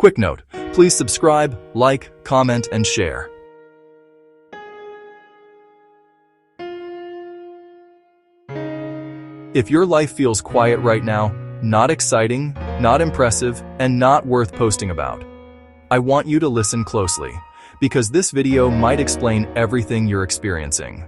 Quick note, please subscribe, like, comment, and share. If your life feels quiet right now, not exciting, not impressive, and not worth posting about, I want you to listen closely, because this video might explain everything you're experiencing.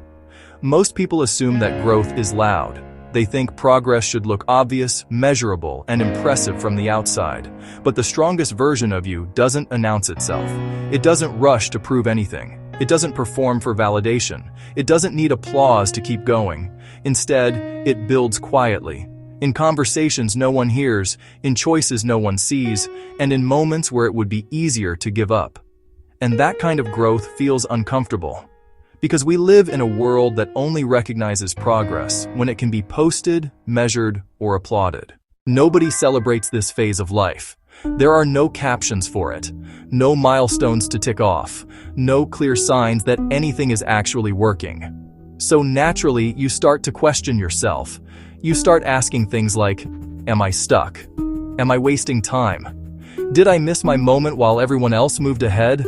Most people assume that growth is loud. They think progress should look obvious, measurable, and impressive from the outside. But the strongest version of you doesn't announce itself. It doesn't rush to prove anything. It doesn't perform for validation. It doesn't need applause to keep going. Instead, it builds quietly. In conversations no one hears, in choices no one sees, and in moments where it would be easier to give up. And that kind of growth feels uncomfortable. Because we live in a world that only recognizes progress when it can be posted, measured, or applauded. Nobody celebrates this phase of life. There are no captions for it, no milestones to tick off, no clear signs that anything is actually working. So naturally, you start to question yourself. You start asking things like, am I stuck? Am I wasting time? Did I miss my moment while everyone else moved ahead?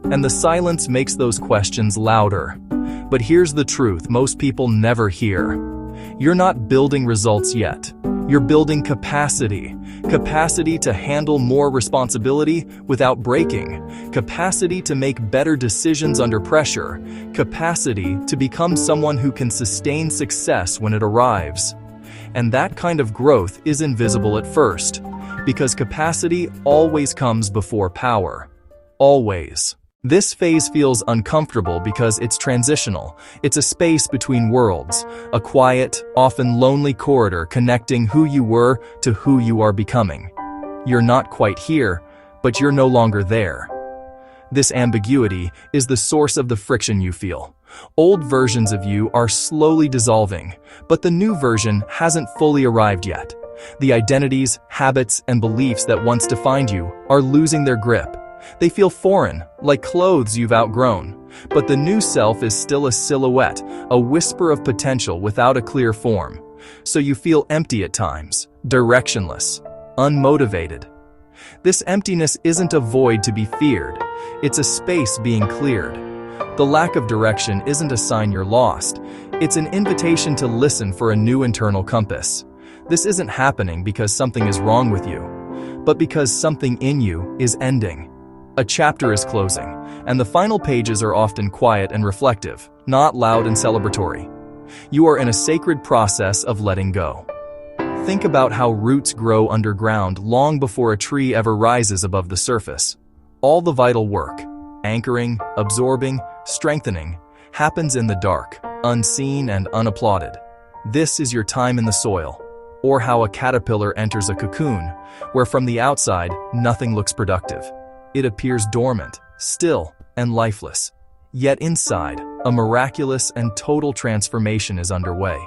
And the silence makes those questions louder. But here's the truth most people never hear. You're not building results yet. You're building capacity. Capacity to handle more responsibility without breaking. Capacity to make better decisions under pressure. Capacity to become someone who can sustain success when it arrives. And that kind of growth is invisible at first, because capacity always comes before power. Always. This phase feels uncomfortable because it's transitional. It's a space between worlds, a quiet, often lonely corridor connecting who you were to who you are becoming. You're not quite here, but you're no longer there. This ambiguity is the source of the friction you feel. Old versions of you are slowly dissolving, but the new version hasn't fully arrived yet. The identities, habits, and beliefs that once defined you are losing their grip. They feel foreign, like clothes you've outgrown. But the new self is still a silhouette, a whisper of potential without a clear form. So you feel empty at times, directionless, unmotivated. This emptiness isn't a void to be feared. It's a space being cleared. The lack of direction isn't a sign you're lost. It's an invitation to listen for a new internal compass. This isn't happening because something is wrong with you, but because something in you is ending. A chapter is closing, and the final pages are often quiet and reflective, not loud and celebratory. You are in a sacred process of letting go. Think about how roots grow underground long before a tree ever rises above the surface. All the vital work, anchoring, absorbing, strengthening, happens in the dark, unseen and unapplauded. This is your time in the soil, or how a caterpillar enters a cocoon, where from the outside, nothing looks productive. It appears dormant, still, and lifeless. Yet inside, a miraculous and total transformation is underway.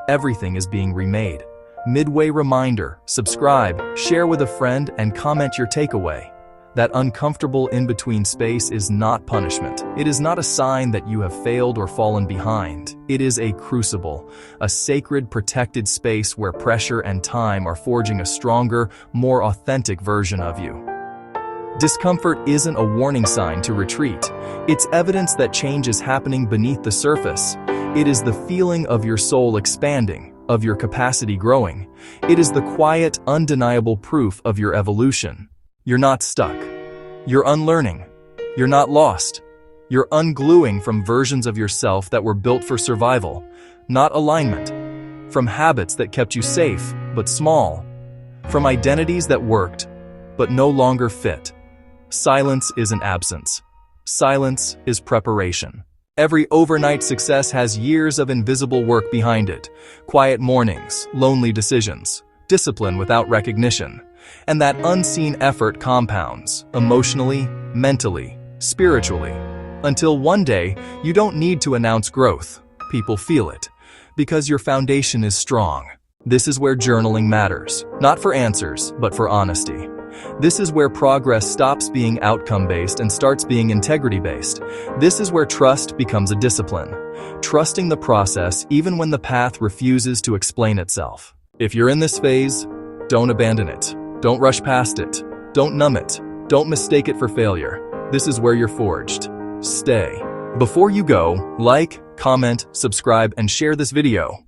Everything is being remade. Midway reminder, subscribe, share with a friend, and comment your takeaway. That uncomfortable in-between space is not punishment. It is not a sign that you have failed or fallen behind. It is a crucible, a sacred, protected space where pressure and time are forging a stronger, more authentic version of you. Discomfort isn't a warning sign to retreat. It's evidence that change is happening beneath the surface. It is the feeling of your soul expanding, of your capacity growing. It is the quiet, undeniable proof of your evolution. You're not stuck. You're unlearning. You're not lost. You're ungluing from versions of yourself that were built for survival, not alignment. From habits that kept you safe, but small. From identities that worked, but no longer fit. Silence isn't absence. Silence is preparation. Every overnight success has years of invisible work behind it. Quiet mornings, lonely decisions, discipline without recognition. And that unseen effort compounds, emotionally, mentally, spiritually. Until one day, you don't need to announce growth. People feel it. Because your foundation is strong. This is where journaling matters. Not for answers, but for honesty. This is where progress stops being outcome-based and starts being integrity-based. This is where trust becomes a discipline. Trusting the process even when the path refuses to explain itself. If you're in this phase, don't abandon it. Don't rush past it. Don't numb it. Don't mistake it for failure. This is where you're forged. Stay. Before you go, like, comment, subscribe, and share this video.